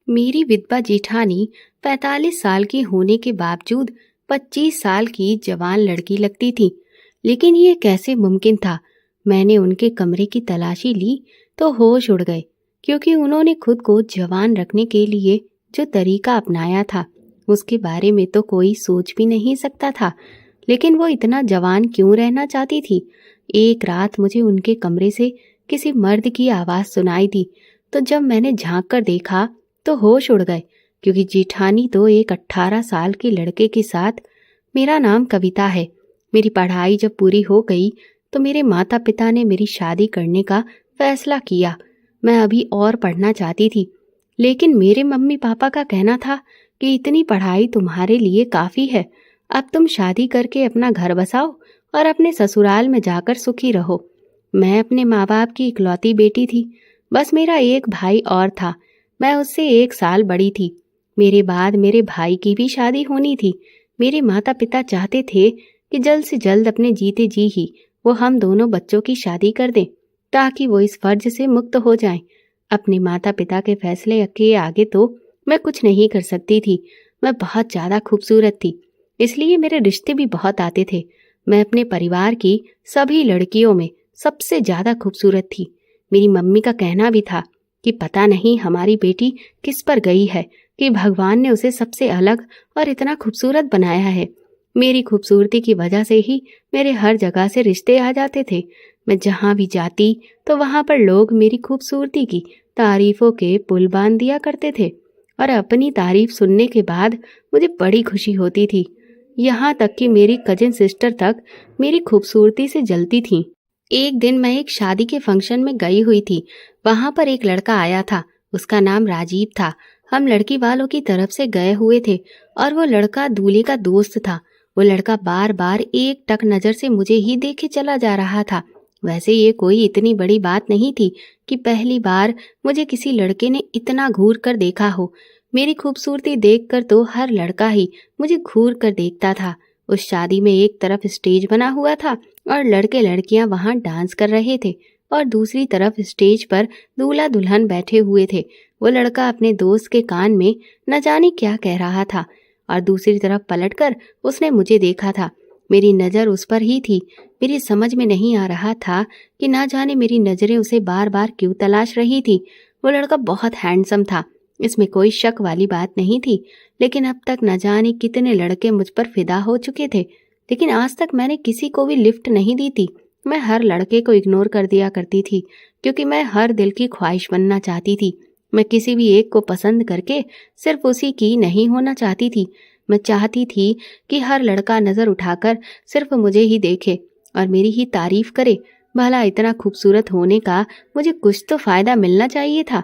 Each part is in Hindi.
मेरी विधवा जेठानी 45 साल की होने के बावजूद 25 साल की जवान लड़की लगती थी। लेकिन ये कैसे मुमकिन था? मैंने उनके कमरे की तलाशी ली तो होश उड़ गए, क्योंकि उन्होंने खुद को जवान रखने के लिए जो तरीका अपनाया था उसके बारे में तो कोई सोच भी नहीं सकता था। लेकिन वो इतना जवान क्यों रहना चाहती थी? एक रात मुझे उनके कमरे से किसी मर्द की आवाज़ सुनाई दी, तो जब मैंने झांक कर देखा तो होश उड़ गए, क्योंकि जेठानी तो एक 18 साल के लड़के के साथ। मेरा नाम कविता है। मेरी पढ़ाई जब पूरी हो गई तो मेरे माता पिता ने मेरी शादी करने का फैसला किया। मैं अभी और पढ़ना चाहती थी, लेकिन मेरे मम्मी पापा का कहना था कि इतनी पढ़ाई तुम्हारे लिए काफ़ी है, अब तुम शादी करके अपना घर बसाओ और अपने ससुराल में जाकर सुखी रहो। मैं अपने माँ बाप की इकलौती बेटी थी। बस मेरा एक भाई और था, मैं उससे 1 साल बड़ी थी। मेरे बाद मेरे भाई की भी शादी होनी थी। मेरे माता पिता चाहते थे कि जल्द से जल्द अपने जीते जी ही वो हम दोनों बच्चों की शादी कर दें, ताकि वो इस फर्ज से मुक्त हो जाएं। अपने माता पिता के फैसले के आगे तो मैं कुछ नहीं कर सकती थी। मैं बहुत ज़्यादा खूबसूरत थी, इसलिए मेरे रिश्ते भी बहुत आते थे। मैं अपने परिवार की सभी लड़कियों में सबसे ज़्यादा खूबसूरत थी। मेरी मम्मी का कहना भी था कि पता नहीं हमारी बेटी किस पर गई है कि भगवान ने उसे सबसे अलग और इतना खूबसूरत बनाया है। मेरी खूबसूरती की वजह से ही मेरे हर जगह से रिश्ते आ जाते थे। मैं जहाँ भी जाती तो वहाँ पर लोग मेरी खूबसूरती की तारीफों के पुल बांध दिया करते थे, और अपनी तारीफ सुनने के बाद मुझे बड़ी खुशी होती थी। यहाँ तक कि मेरी कजिन सिस्टर तक मेरी खूबसूरती से जलती थी। एक दिन मैं एक शादी के फंक्शन में गई हुई थी। वहां पर एक लड़का आया था, उसका नाम राजीव था। हम लड़की वालों की तरफ से गए हुए थे और वो लड़का दूल्हे का दोस्त था। वो लड़का बार बार एक टक नजर से मुझे ही देखे चला जा रहा था। वैसे ये कोई इतनी बड़ी बात नहीं थी कि पहली बार मुझे किसी लड़के ने इतना घूर कर देखा हो। मेरी खूबसूरती देखकर तो हर लड़का ही मुझे घूर कर देखता था। उस शादी में एक तरफ स्टेज बना हुआ था और लड़के लड़कियां वहां डांस कर रहे थे, और दूसरी तरफ स्टेज पर दूल्हा दुल्हन बैठे हुए थे। वो लड़का अपने दोस्त के कान में न जाने क्या कह रहा था, और दूसरी तरफ पलटकर उसने मुझे देखा था। मेरी नज़र उस पर ही थी। मेरी समझ में नहीं आ रहा था कि ना जाने मेरी नज़रें उसे बार बार क्यों तलाश रही थी। वो लड़का बहुत हैंडसम था, इसमें कोई शक वाली बात नहीं थी। लेकिन अब तक न जाने कितने लड़के मुझ पर फिदा हो चुके थे, लेकिन आज तक मैंने किसी को भी लिफ्ट नहीं दी थी। मैं हर लड़के को इग्नोर कर दिया करती थी, क्योंकि मैं हर दिल की ख्वाहिश बनना चाहती थी। मैं किसी भी एक को पसंद करके सिर्फ उसी की नहीं होना चाहती थी। मैं चाहती थी कि हर लड़का नज़र उठाकर सिर्फ मुझे ही देखे और मेरी ही तारीफ करे। भला इतना खूबसूरत होने का मुझे कुछ तो फ़ायदा मिलना चाहिए था।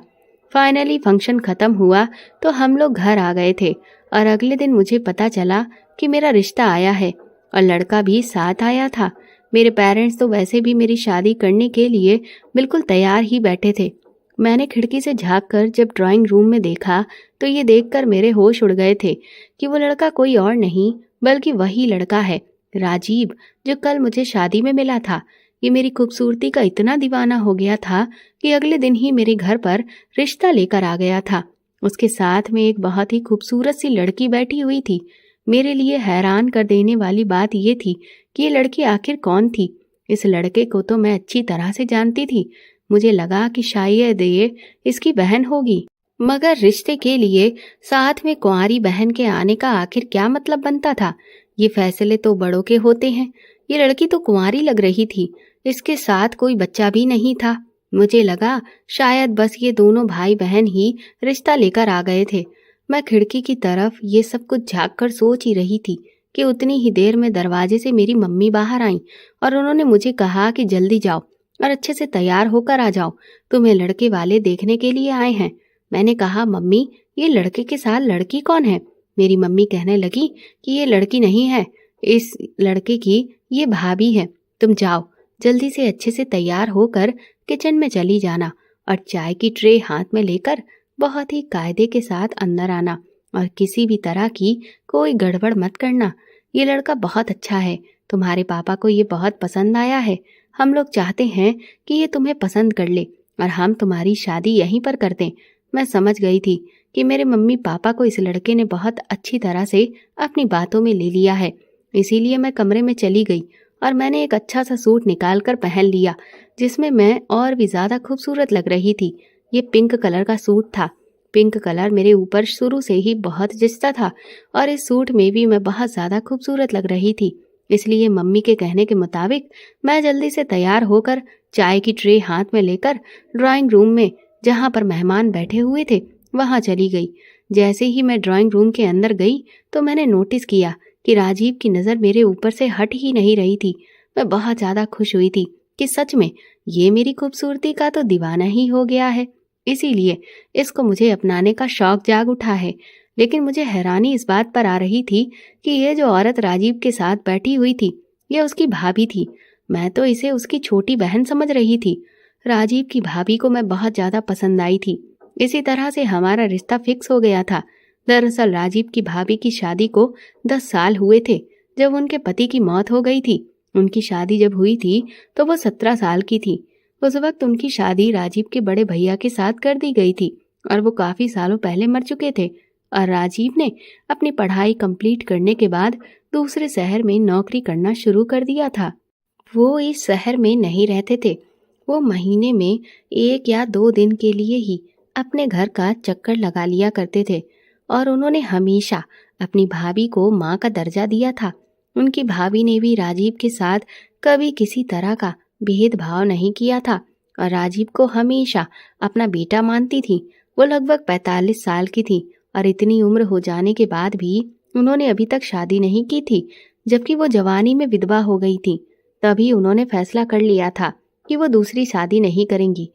फाइनली फंक्शन ख़त्म हुआ तो हम लोग घर आ गए थे, और अगले दिन मुझे पता चला कि मेरा रिश्ता आया है और लड़का भी साथ आया था। मेरे पेरेंट्स तो वैसे भी मेरी शादी करने के लिए बिल्कुल तैयार ही बैठे थे। मैंने खिड़की से झाँक कर जब ड्राइंग रूम में देखा तो ये देखकर मेरे होश उड़ गए थे कि वो लड़का कोई और नहीं बल्कि वही लड़का है, राजीव, जो कल मुझे शादी में मिला था। ये मेरी खूबसूरती का इतना दीवाना हो गया था कि अगले दिन ही मेरे घर पर रिश्ता लेकर आ गया था। उसके साथ में एक बहुत ही खूबसूरत सी लड़की बैठी हुई थी। मेरे लिए हैरान कर देने वाली बात ये थी कि ये लड़की आखिर कौन थी। इस लड़के को तो मैं अच्छी तरह से जानती थी। मुझे लगा कि शायद ये इसकी बहन होगी, मगर रिश्ते के लिए साथ में कुंवारी बहन के आने का आखिर क्या मतलब बनता था? ये फैसले तो बड़ों के होते हैं। ये लड़की तो कुंवारी लग रही थी, इसके साथ कोई बच्चा भी नहीं था। मुझे लगा शायद बस ये दोनों भाई बहन ही रिश्ता लेकर आ गए थे। मैं खिड़की की तरफ ये सब कुछ झाँक कर सोच ही रही थी कि उतनी ही देर में दरवाजे से मेरी मम्मी बाहर आईं और उन्होंने मुझे कहा कि जल्दी जाओ और अच्छे से तैयार होकर आ जाओ, तुम्हें लड़के वाले देखने के लिए आए हैं। मैंने कहा, मम्मी ये लड़के के साथ लड़की कौन है? मेरी मम्मी कहने लगी कि ये लड़की नहीं है, इस लड़के की ये भाभी है। तुम जाओ, जल्दी से अच्छे से तैयार होकर किचन में चली जाना और चाय की ट्रे हाथ में लेकर बहुत ही कायदे के साथ अंदर आना, और किसी भी तरह की कोई गड़बड़ मत करना। ये लड़का बहुत अच्छा है, तुम्हारे पापा को ये बहुत पसंद आया है। हम लोग चाहते हैं कि ये तुम्हें पसंद कर ले और हम तुम्हारी शादी यहीं पर कर दें। मैं समझ गई थी कि मेरे मम्मी पापा को इस लड़के ने बहुत अच्छी तरह से अपनी बातों में ले लिया है। इसीलिए मैं कमरे में चली गई और मैंने एक अच्छा सा सूट निकाल कर पहन लिया, जिसमें मैं और भी ज़्यादा खूबसूरत लग रही थी। ये पिंक कलर का सूट था। पिंक कलर मेरे ऊपर शुरू से ही बहुत जचता था और इस सूट में भी मैं बहुत ज़्यादा खूबसूरत लग रही थी। इसलिए मम्मी के कहने के मुताबिक मैं जल्दी से तैयार होकर चाय की ट्रे हाथ में लेकर ड्राइंग रूम में, जहाँ पर मेहमान बैठे हुए थे, वहाँ चली गई। जैसे ही मैं ड्राइंग रूम के अंदर गई तो मैंने नोटिस किया कि राजीव की नज़र मेरे ऊपर से हट ही नहीं रही थी। मैं बहुत ज़्यादा खुश हुई थी कि सच में ये मेरी खूबसूरती का तो दीवाना ही हो गया है, इसीलिए इसको मुझे अपनाने का शौक जाग उठा है। लेकिन मुझे हैरानी इस बात पर आ रही थी कि ये जो औरत राजीव के साथ बैठी हुई थी, ये उसकी भाभी थी। मैं तो इसे उसकी छोटी बहन समझ रही थी। राजीव की भाभी को मैं बहुत ज़्यादा पसंद आई थी। इसी तरह से हमारा रिश्ता फिक्स हो गया था। दरअसल राजीव की भाभी की शादी को 10 साल हुए थे जब उनके पति की मौत हो गई थी। उनकी शादी जब हुई थी तो वो 17 साल की थी। उस वक्त उनकी शादी राजीव के बड़े भैया के साथ कर दी गई थी और वो काफ़ी सालों पहले मर चुके थे। और राजीव ने अपनी पढ़ाई कंप्लीट करने के बाद दूसरे शहर में नौकरी करना शुरू कर दिया था। वो इस शहर में नहीं रहते थे। वो महीने में 1 या 2 दिन के लिए ही अपने घर का चक्कर लगा लिया करते थे और उन्होंने हमेशा अपनी भाभी को माँ का दर्जा दिया था। उनकी भाभी ने भी राजीव के साथ कभी किसी तरह का भेदभाव नहीं किया था और राजीव को हमेशा अपना बेटा मानती थी। वो लगभग 45 साल की थी और इतनी उम्र हो जाने के बाद भी उन्होंने अभी तक शादी नहीं की थी, जबकि वो जवानी में विधवा हो गई थी। तभी उन्होंने फैसला कर लिया था कि वो दूसरी शादी नहीं करेंगी।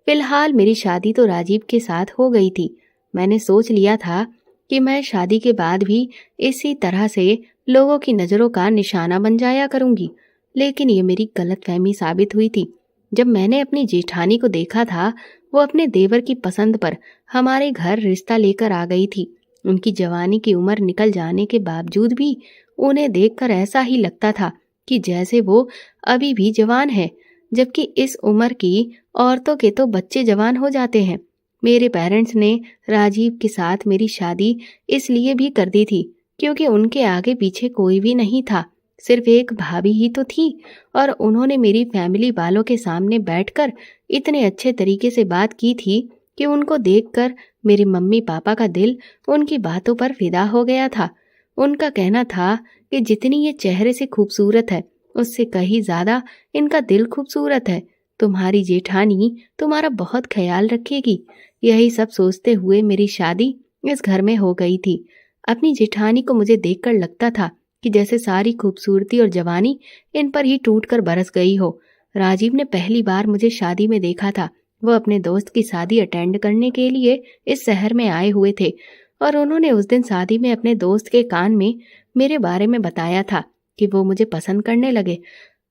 फिलहाल मेरी शादी तो राजीव के साथ हो गई थी। मैंने सोच लिया था कि मैं शादी के बाद भी इसी तरह से लोगों की नज़रों का निशाना बन जाया करूंगी, लेकिन ये मेरी गलतफहमी साबित हुई थी। जब मैंने अपनी जेठानी को देखा था, वो अपने देवर की पसंद पर हमारे घर रिश्ता लेकर आ गई थी। उनकी जवानी की उम्र निकल जाने के बावजूद भी उन्हें देखकर ऐसा ही लगता था कि जैसे वो अभी भी जवान है, जबकि इस उम्र की औरतों के तो बच्चे जवान हो जाते हैं। मेरे पेरेंट्स ने राजीव के साथ मेरी शादी इसलिए भी कर दी थी क्योंकि उनके आगे पीछे कोई भी नहीं था, सिर्फ एक भाभी ही तो थी। और उन्होंने मेरी फैमिली वालों के सामने बैठकर इतने अच्छे तरीके से बात की थी कि उनको देखकर मेरे मम्मी पापा का दिल उनकी बातों पर फिदा हो गया था। उनका कहना था कि जितनी ये चेहरे से खूबसूरत है, उससे कहीं ज़्यादा इनका दिल खूबसूरत है। तुम्हारी जेठानी तुम्हारा बहुत ख्याल रखेगी। यही सब सोचते हुए मेरी शादी इस घर में हो गई थी। अपनी जेठानी को मुझे देखकर लगता था कि जैसे सारी खूबसूरती और जवानी इन पर ही टूट कर बरस गई हो। राजीव ने पहली बार मुझे शादी में देखा था। वो अपने दोस्त की शादी अटेंड करने के लिए इस शहर में आए हुए थे और उन्होंने उस दिन शादी में अपने दोस्त के कान में मेरे बारे में बताया था कि वो मुझे पसंद करने लगे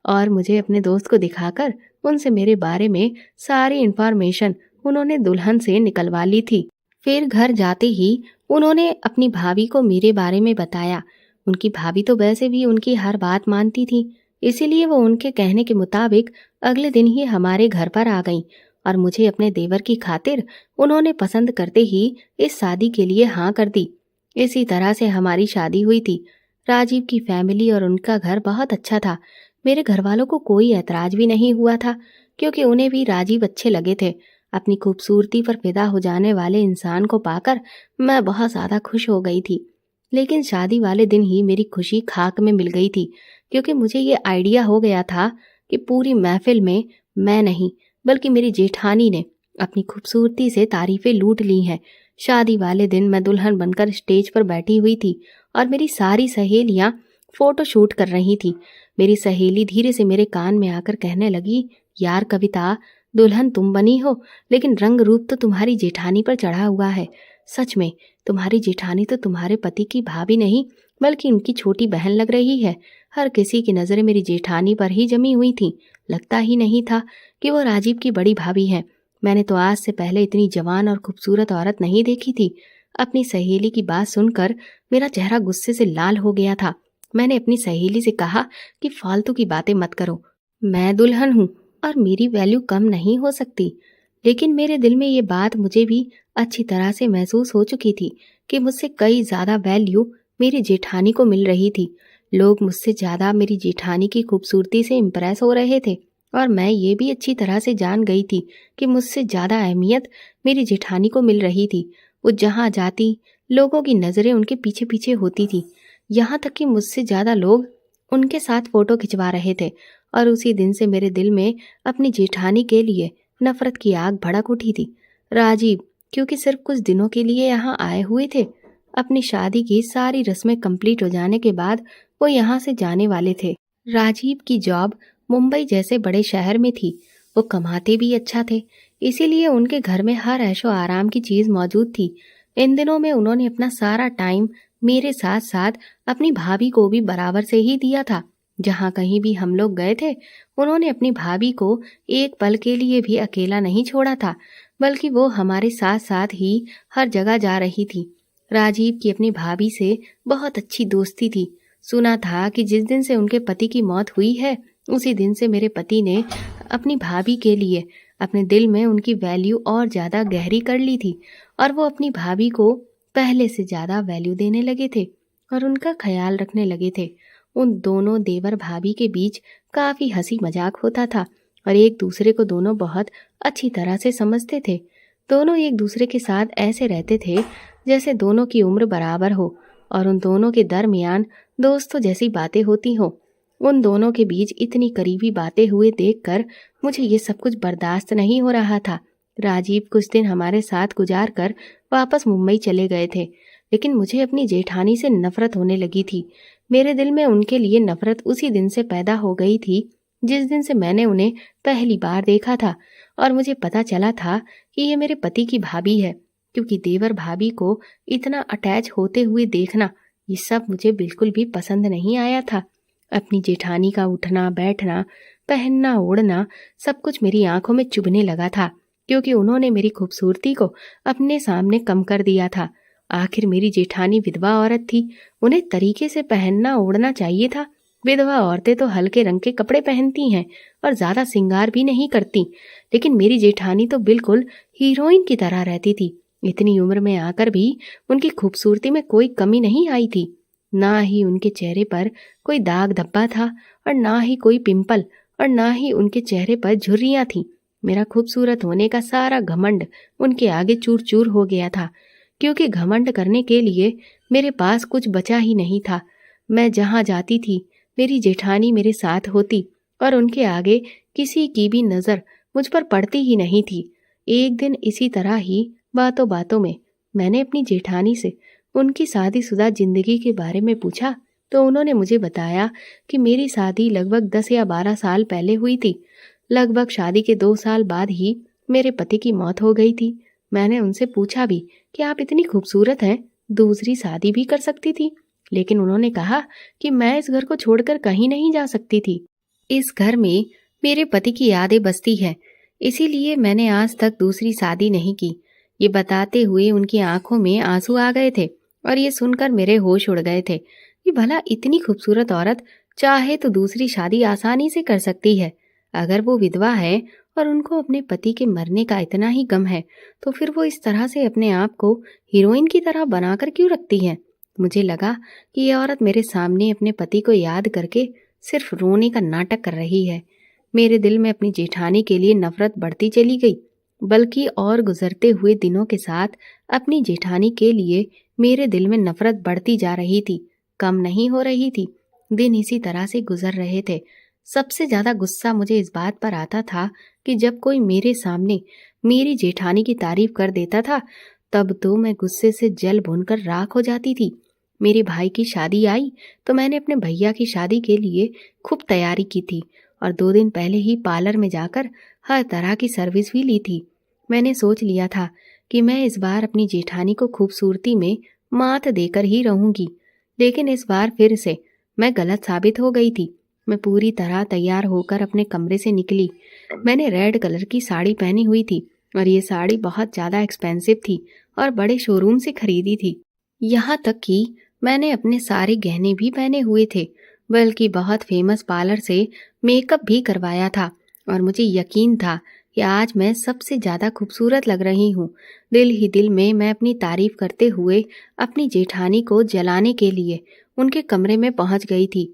और मुझे अपने दोस्त को दिखाकर उनसे मेरे बारे में सारी इन्फॉर्मेशन उन्होंने दुल्हन से निकलवा ली थी। फिर घर जाते ही उन्होंने अपनी भाभी को मेरे बारे में बताया। उनकी भाभी तो वैसे भी उनकी हर बात मानती थी, इसीलिए वो उनके कहने के मुताबिक अगले दिन ही हमारे घर पर आ गईं और मुझे अपने देवर की खातिर उन्होंने पसंद करते ही इस शादी के लिए हाँ कर दी। इसी तरह से हमारी शादी हुई थी। राजीव की फैमिली और उनका घर बहुत अच्छा था। मेरे घर वालों को कोई ऐतराज भी नहीं हुआ था क्योंकि उन्हें भी राजीव अच्छे लगे थे। अपनी खूबसूरती पर फिदा हो जाने वाले इंसान को पाकर मैं बहुत ज़्यादा खुश हो गई थी। लेकिन शादी वाले दिन ही मेरी खुशी खाक में मिल गई थी क्योंकि मुझे ये आइडिया हो गया था कि पूरी महफिल में मैं नहीं बल्कि मेरी जेठानी ने अपनी खूबसूरती से तारीफें लूट ली हैं। शादी वाले दिन मैं दुल्हन बनकर स्टेज पर बैठी हुई थी और मेरी सारी सहेलियां फोटो शूट कर रही थी। मेरी सहेली धीरे से मेरे कान में आकर कहने लगी, यार कविता, दुल्हन तुम बनी हो लेकिन रंग रूप तो तुम्हारी जेठानी पर चढ़ा हुआ है। सच में तुम्हारी जेठानी तो तुम्हारे पति की भाभी नहीं बल्कि उनकी छोटी बहन लग रही है। हर किसी की नज़रें मेरी जेठानी पर ही जमी हुई थी। लगता ही नहीं था कि वो राजीव की बड़ी भाभी है। मैंने तो आज से पहले इतनी जवान और खूबसूरत औरत नहीं देखी थी। अपनी सहेली की बात सुनकर मेरा चेहरा गुस्से से लाल हो गया था। मैंने अपनी सहेली से कहा कि फालतू की बातें मत करो। मैं दुल्हन हूँ और मेरी वैल्यू कम नहीं हो सकती। लेकिन मेरे दिल में ये बात मुझे भी अच्छी तरह से महसूस हो चुकी थी कि मुझसे कई ज़्यादा वैल्यू मेरी जेठानी को मिल रही थी। लोग मुझसे ज़्यादा मेरी जेठानी की खूबसूरती से इम्प्रेस हो रहे थे और मैं ये भी अच्छी तरह से जान गई थी कि मुझसे ज़्यादा अहमियत मेरी जेठानी को मिल रही थी। वो जहाँ जाती लोगों की नज़रें उनके पीछे पीछे होती थी, यहाँ तक कि मुझसे ज़्यादा लोग उनके साथ फ़ोटो खिंचवा रहे थे। और उसी दिन से मेरे दिल में अपनी जेठानी के लिए नफ़रत की आग भड़क उठी थी। राजीव क्योंकि सिर्फ कुछ दिनों के लिए यहाँ आए हुए थे। अपनी शादी की सारी रस्में कंप्लीट हो जाने के बाद वो यहाँ से जाने वाले थे। राजीव की जॉब मुंबई जैसे बड़े शहर में थी। वो कमाते भी अच्छा थे, इसीलिए उनके घर में हर ऐशो आराम की चीज़ मौजूद थी। इन दिनों में उन्होंने अपना सारा टाइम मेरे साथ साथ अपनी भाभी को भी बराबर से ही दिया था। जहाँ कहीं भी हम लोग गए थे, उन्होंने अपनी भाभी को एक पल के लिए भी अकेला नहीं छोड़ा था, बल्कि वो हमारे साथ साथ ही हर जगह जा रही थी। राजीव की अपनी भाभी से बहुत अच्छी दोस्ती थी। सुना था कि जिस दिन से उनके पति की मौत हुई है, उसी दिन से मेरे पति ने अपनी भाभी के लिए अपने दिल में उनकी वैल्यू और ज़्यादा गहरी कर ली थी और वो अपनी भाभी को पहले से ज़्यादा वैल्यू देने लगे थे और उनका ख्याल रखने लगे थे। उन दोनों देवर भाभी के बीच काफ़ी हंसी मजाक होता था और एक दूसरे को दोनों बहुत अच्छी तरह से समझते थे। दोनों एक दूसरे के साथ ऐसे रहते थे जैसे दोनों की उम्र बराबर हो और उन दोनों के दरमियान दोस्तों जैसी बातें होती हों। उन दोनों के बीच इतनी करीबी बातें हुए देखकर मुझे ये सब कुछ बर्दाश्त नहीं हो रहा था। राजीव कुछ दिन हमारे साथ गुजार कर वापस मुंबई चले गए थे, लेकिन मुझे अपनी जेठानी से नफरत होने लगी थी। मेरे दिल में उनके लिए नफरत उसी दिन से पैदा हो गई थी जिस दिन से मैंने उन्हें पहली बार देखा था और मुझे पता चला था कि ये मेरे पति की भाभी है। क्योंकि देवर भाभी को इतना अटैच होते हुए देखना, ये सब मुझे बिल्कुल भी पसंद नहीं आया था। अपनी जेठानी का उठना बैठना, पहनना ओढ़ना, सब कुछ मेरी आंखों में चुभने लगा था, क्योंकि उन्होंने मेरी खूबसूरती को अपने सामने कम कर दिया था। आखिर मेरी जेठानी विधवा औरत थी, उन्हें तरीके से पहनना ओढ़ना चाहिए था। विधवा औरतें तो हल्के रंग के कपड़े पहनती हैं और ज्यादा श्रृंगार भी नहीं करती, लेकिन मेरी जेठानी तो बिल्कुल हीरोइन की तरह रहती थी। इतनी उम्र में आकर भी उनकी खूबसूरती में कोई कमी नहीं आई थी। ना ही उनके चेहरे पर कोई दाग धब्बा था और ना ही कोई पिंपल और ना ही उनके चेहरे पर झुर्रियां थीं। मेरा खूबसूरत होने का सारा घमंड उनके आगे चूर चूर हो गया था, क्योंकि घमंड करने के लिए मेरे पास कुछ बचा ही नहीं था। मैं जहाँ जाती थी मेरी जेठानी मेरे साथ होती और उनके आगे किसी की भी नज़र मुझ पर पड़ती ही नहीं थी। एक दिन इसी तरह ही बातों बातों में मैंने अपनी जेठानी से उनकी शादीशुदा जिंदगी के बारे में पूछा, तो उन्होंने मुझे बताया कि मेरी शादी लगभग 10 या 12 साल पहले हुई थी। लगभग शादी के 2 साल बाद ही मेरे पति की मौत हो गई थी। मैंने उनसे पूछा भी कि आप इतनी खूबसूरत हैं, दूसरी शादी भी कर सकती थी, लेकिन उन्होंने कहा कि मैं इस घर को छोड़कर कहीं नहीं जा सकती थी। इस घर में मेरे पति की यादें बसती है, इसीलिए मैंने आज तक दूसरी शादी नहीं की। ये बताते हुए उनकी आंखों में आंसू आ गए थे और ये सुनकर मेरे होश उड़ गए थे कि भला इतनी खूबसूरत औरत चाहे तो दूसरी शादी आसानी से कर सकती है। अगर वो विधवा है और उनको अपने पति के मरने का इतना ही गम है, तो फिर वो इस तरह से अपने आप को हीरोइन की तरह बनाकर क्यों रखती है। मुझे लगा कि ये औरत मेरे सामने अपने पति को याद करके सिर्फ रोने का नाटक कर रही है। मेरे दिल में अपनी जेठानी के लिए नफरत बढ़ती चली गई, बल्कि और गुजरते हुए दिनों के साथ अपनी जेठानी के लिए मेरे दिल में नफरत बढ़ती जा रही थी, कम नहीं हो रही थी। दिन इसी तरह से गुजर रहे थे। सबसे ज्यादा गुस्सा मुझे इस बात पर आता था कि जब कोई मेरे सामने मेरी जेठानी की तारीफ कर देता था, तब तो मैं गुस्से से जल भूनकर राख हो जाती थी। मेरे भाई की शादी आई तो मैंने अपने भैया की शादी के लिए खूब तैयारी की थी और 2 दिन पहले ही पार्लर में जाकर हर तरह की सर्विस भी ली थी। मैंने सोच लिया था कि मैं इस बार अपनी जेठानी को खूबसूरती में मात देकर ही रहूंगी, लेकिन इस बार फिर से मैं गलत साबित हो गई थी। मैं पूरी तरह तैयार होकर अपने कमरे से निकली। मैंने रेड कलर की साड़ी पहनी हुई थी और ये साड़ी बहुत ज़्यादा एक्सपेंसिव थी और बड़े शोरूम से खरीदी थी। यहाँ तक कि मैंने अपने सारे गहने भी पहने हुए थे, बल्कि बहुत फेमस पार्लर से मेकअप भी करवाया था और मुझे यकीन था कि आज मैं सबसे ज़्यादा खूबसूरत लग रही हूँ। दिल ही दिल में मैं अपनी तारीफ करते हुए अपनी जेठानी को जलाने के लिए उनके कमरे में पहुँच गई थी।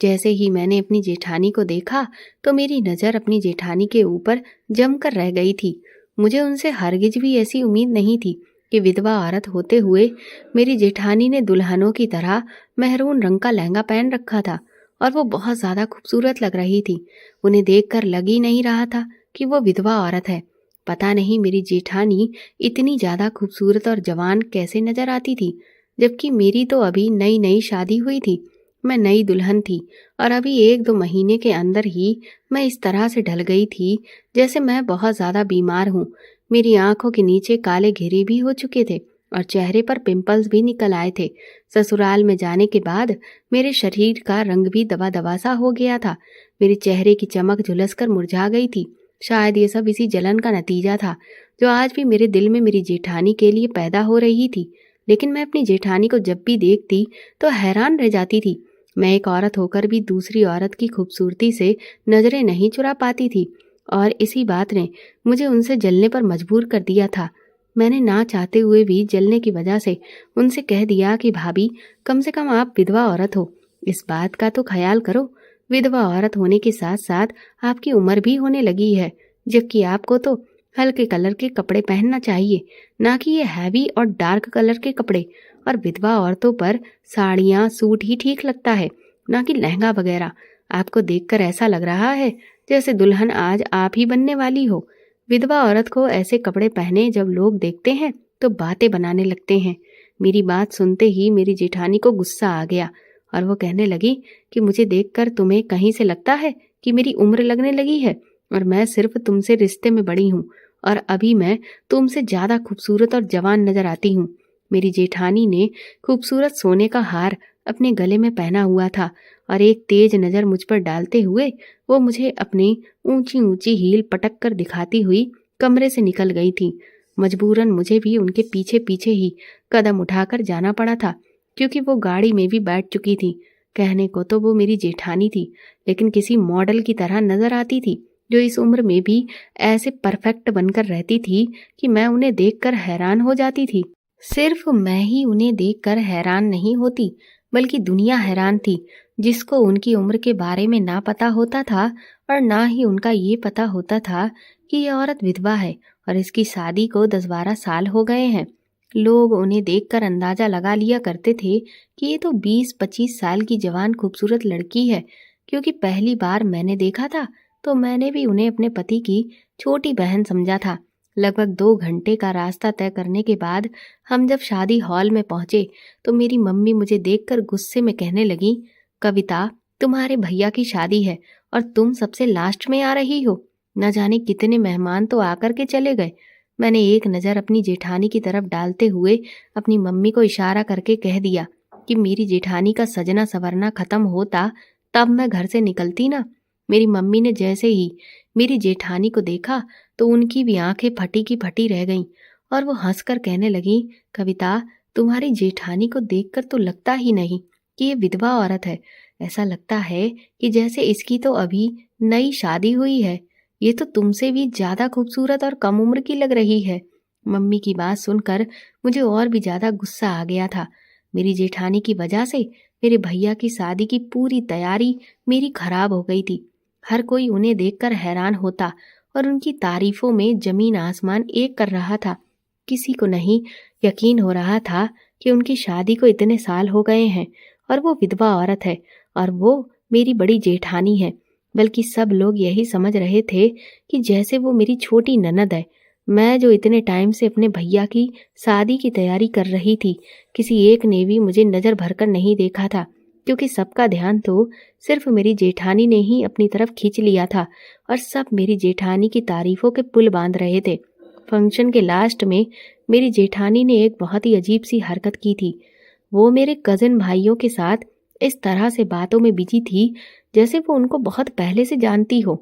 जैसे ही मैंने अपनी जेठानी को देखा तो मेरी नज़र अपनी जेठानी के ऊपर जमकर रह गई थी। मुझे उनसे हरगिज भी ऐसी उम्मीद नहीं थी कि विधवा औरत होते हुए मेरी जेठानी ने दुल्हनों की तरह मेहरून रंग का लहंगा पहन रखा था और वो बहुत ज़्यादा खूबसूरत लग रही थी। उन्हें देखकर लग ही नहीं रहा था कि वो विधवा औरत है। पता नहीं मेरी जेठानी इतनी ज़्यादा खूबसूरत और जवान कैसे नज़र आती थी, जबकि मेरी तो अभी नई नई शादी हुई थी। मैं नई दुल्हन थी और अभी 1-2 महीने के अंदर ही मैं इस तरह से ढल गई थी जैसे मैं बहुत ज़्यादा बीमार हूँ। मेरी आंखों के नीचे काले घेरे भी हो चुके थे और चेहरे पर पिंपल्स भी निकल आए थे। ससुराल में जाने के बाद मेरे शरीर का रंग भी दबा दबा सा हो गया था। मेरे चेहरे की चमक झुलसकर मुरझा गई थी। शायद ये सब इसी जलन का नतीजा था जो आज भी मेरे दिल में मेरी जेठानी के लिए पैदा हो रही थी। लेकिन मैं अपनी जेठानी को जब भी देखती तो हैरान रह जाती थी। मैं एक औरत होकर भी दूसरी औरत की खूबसूरती से नजरें नहीं चुरा पाती थी और इसी बात ने मुझे उनसे जलने पर मजबूर कर दिया था। मैंने ना चाहते हुए भी जलने की वजह से उनसे कह दिया कि भाभी, कम से कम आप विधवा औरत हो, इस बात का तो ख्याल करो। विधवा औरत होने के साथ साथ आपकी उम्र भी होने लगी है, जबकि आपको तो हल्के कलर के कपड़े पहनना चाहिए, ना कि ये हैवी और डार्क कलर के कपड़े। और विधवा औरतों पर साड़ियाँ सूट ही ठीक लगता है, ना कि लहंगा वगैरह। आपको देखकर ऐसा लग रहा है जैसे दुल्हन आज आप ही बनने वाली हो। विधवा औरत को ऐसे कपड़े पहने जब लोग देखते हैं तो बातें बनाने लगते हैं। मेरी बात सुनते ही मेरी जेठानी को गुस्सा आ गया और वो कहने लगी कि मुझे देखकर तुम्हें कहीं से लगता है कि मेरी उम्र लगने लगी है, और मैं सिर्फ तुमसे रिश्ते में बड़ी हूँ और अभी मैं तुमसे ज़्यादा खूबसूरत और जवान नजर आती हूँ। मेरी जेठानी ने खूबसूरत सोने का हार अपने गले में पहना हुआ था और एक तेज नज़र मुझ पर डालते हुए वो मुझे अपनी ऊंची ऊंची हील पटक कर दिखाती हुई कमरे से निकल गई थी। मजबूरन मुझे भी उनके पीछे पीछे ही कदम उठाकर जाना पड़ा था, क्योंकि वो गाड़ी में भी बैठ चुकी थी। कहने को तो वो मेरी जेठानी थी, लेकिन किसी मॉडल की तरह नजर आती थी, जो इस उम्र में भी ऐसे परफेक्ट बनकर रहती थी कि मैं उन्हें देखकर हैरान हो जाती थी। सिर्फ मैं ही उन्हें देखकर हैरान नहीं होती, बल्कि दुनिया हैरान थी, जिसको उनकी उम्र के बारे में ना पता होता था और ना ही उनका ये पता होता था कि ये औरत विधवा है और इसकी शादी को 10-12 साल हो गए हैं। लोग उन्हें देखकर अंदाजा लगा लिया करते थे कि ये तो 20-25 साल की जवान खूबसूरत लड़की है, क्योंकि पहली बार मैंने देखा था तो मैंने भी उन्हें अपने पति की छोटी बहन समझा था। लगभग 2 घंटे का रास्ता तय करने के बाद हम जब शादी हॉल में पहुंचे तो मेरी मम्मी मुझे देखकर गुस्से में कहने लगी, कविता, तुम्हारे भैया की शादी है और तुम सबसे लास्ट में आ रही हो। न जाने कितने मेहमान तो आकर के चले गए। मैंने एक नज़र अपनी जेठानी की तरफ डालते हुए अपनी मम्मी को इशारा करके कह दिया कि मेरी जेठानी का सजना संवरना खत्म होता तब मैं घर से निकलती ना। मेरी मम्मी ने जैसे ही मेरी जेठानी को देखा तो उनकी भी आंखें फटी की फटी रह गईं और वो हंसकर कहने लगी, कविता, तुम्हारी जेठानी को देखकर तो लगता ही नहीं कि ये विधवा औरत है। ऐसा लगता है कि जैसे इसकी तो अभी नई शादी हुई है। ये तो तुमसे भी ज्यादा खूबसूरत और कम उम्र की लग रही है। मम्मी की बात सुनकर मुझे और भी ज्यादा गुस्सा आ गया था। मेरी जेठानी की वजह से मेरे भैया की शादी की पूरी तैयारी मेरी खराब हो गई थी। हर कोई उन्हें देखकर हैरान होता और उनकी तारीफों में जमीन आसमान एक कर रहा था। किसी को नहीं यकीन हो रहा था कि उनकी शादी को इतने साल हो गए हैं और वो विधवा औरत है और वो मेरी बड़ी जेठानी है। बल्कि सब लोग यही समझ रहे थे कि जैसे वो मेरी छोटी ननद है। मैं जो इतने टाइम से अपने भैया की शादी की तैयारी कर रही थी, किसी एक ने भी मुझे नज़र भरकर नहीं देखा था, क्योंकि सबका ध्यान तो सिर्फ मेरी जेठानी ने ही अपनी तरफ खींच लिया था और सब मेरी जेठानी की तारीफों के पुल बांध रहे थे। फंक्शन के लास्ट में मेरी जेठानी ने एक बहुत ही अजीब सी हरकत की थी। वो मेरे कजिन भाइयों के साथ इस तरह से बातों में बिजी थी जैसे वो उनको बहुत पहले से जानती हो।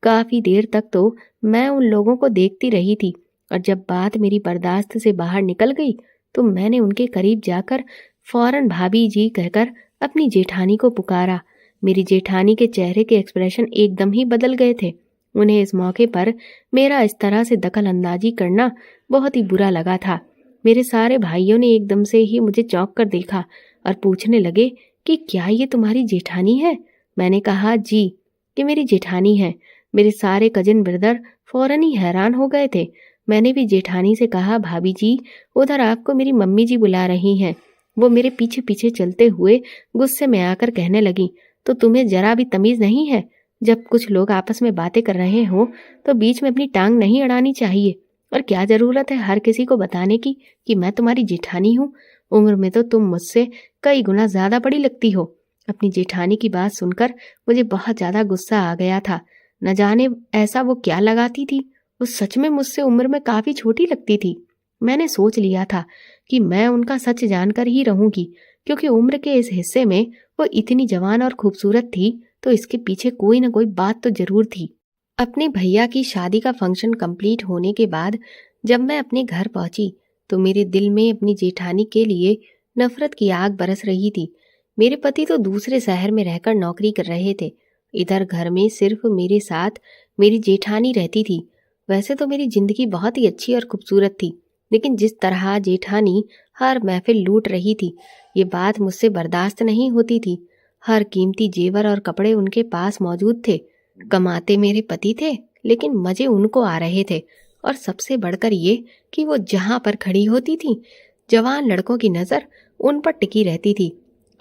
काफी देर तक तो मैं उन लोगों को देखती रही थी और जब बात मेरी बर्दाश्त से बाहर निकल गई तो मैंने उनके करीब जाकर फौरन भाभी जी कहकर अपनी जेठानी को पुकारा। मेरी जेठानी के चेहरे के एक्सप्रेशन एकदम ही बदल गए थे। उन्हें इस मौके पर मेरा इस तरह से दखल अंदाजी करना बहुत ही बुरा लगा था। मेरे सारे भाइयों ने एकदम से ही मुझे चौंक कर देखा और पूछने लगे कि क्या ये तुम्हारी जेठानी है? मैंने कहा जी, ये मेरी जेठानी है। मेरे सारे कजिन ब्रदर फौरन ही हैरान हो गए थे। मैंने भी जेठानी से कहा, भाभी जी, उधर आपको मेरी मम्मी जी बुला रही हैं। वो मेरे पीछे पीछे चलते हुए गुस्से में आकर कहने लगी, तो तुम्हें जरा भी तमीज नहीं है? जब कुछ लोग आपस में बातें कर रहे हो तो बीच में अपनी टांग नहीं अड़ानी चाहिए। और क्या जरूरत है हर किसी को बताने की कि मैं तुम्हारी जेठानी हूँ? उम्र में तो तुम मुझसे कई गुना ज्यादा बड़ी लगती हो। अपनी जेठानी की बात सुनकर मुझे बहुत ज्यादा गुस्सा आ गया था। न जाने ऐसा वो क्या लगाती थी। वो सच में मुझसे उम्र में काफी छोटी लगती थी। मैंने सोच लिया था कि मैं उनका सच जानकर ही रहूंगी, क्योंकि उम्र के इस हिस्से में वो इतनी जवान और खूबसूरत थी, तो इसके पीछे कोई न कोई बात तो जरूर थी। अपने भैया की शादी का फंक्शन कंप्लीट होने के बाद जब मैं अपने घर पहुंची तो मेरे दिल में अपनी जेठानी के लिए नफरत की आग बरस रही थी। मेरे पति तो दूसरे शहर में रहकर नौकरी कर रहे थे। इधर घर में सिर्फ मेरे साथ मेरी जेठानी रहती थी। वैसे तो मेरी जिंदगी बहुत ही अच्छी और खूबसूरत थी, लेकिन जिस तरह जेठानी हर महफिल लूट रही थी, ये बात मुझसे बर्दाश्त नहीं होती थी। हर कीमती जेवर और कपड़े उनके पास मौजूद थे। कमाते मेरे पति थे, लेकिन मजे उनको आ रहे थे। और सबसे बढ़कर ये कि वो जहां पर खड़ी होती थी, जवान लड़कों की नजर उन पर टिकी रहती थी।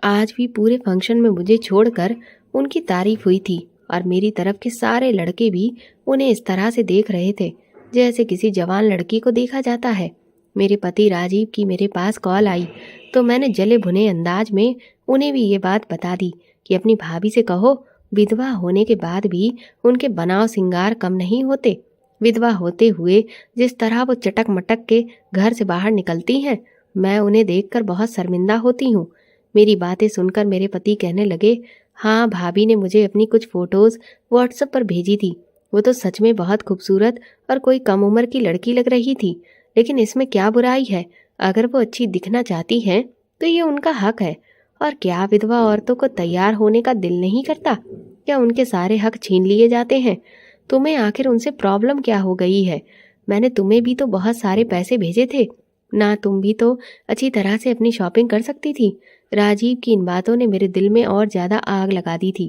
आज भी पूरे फंक्शन में मुझे छोड़कर उनकी तारीफ हुई थी और मेरी तरफ के सारे लड़के भी उन्हें इस तरह से देख रहे थे जैसे किसी जवान लड़की को देखा जाता है। मेरे पति राजीव की मेरे पास कॉल आई तो मैंने जले भुने अंदाज में उन्हें भी ये बात बता दी कि अपनी भाभी से कहो, विधवा होने के बाद भी उनके बनाव सिंगार कम नहीं होते। विधवा होते हुए जिस तरह वो चटक मटक के घर से बाहर निकलती हैं, मैं उन्हें देखकर बहुत शर्मिंदा होती हूँ। मेरी बातें सुनकर मेरे पति कहने लगे, हाँ, भाभी ने मुझे अपनी कुछ फोटोज व्हाट्सएप पर भेजी थी। वो तो सच में बहुत खूबसूरत और कोई कम उम्र की लड़की लग रही थी, लेकिन इसमें क्या बुराई है? अगर वो अच्छी दिखना चाहती हैं तो ये उनका हक है। और क्या विधवा औरतों को तैयार होने का दिल नहीं करता? क्या उनके सारे हक छीन लिए जाते हैं? तुम्हें आखिर उनसे प्रॉब्लम क्या हो गई है? मैंने तुम्हें भी तो बहुत सारे पैसे भेजे थे ना, तुम भी तो अच्छी तरह से अपनी शॉपिंग कर सकती थी। राजीव की इन बातों ने मेरे दिल में और ज्यादा आग लगा दी थी।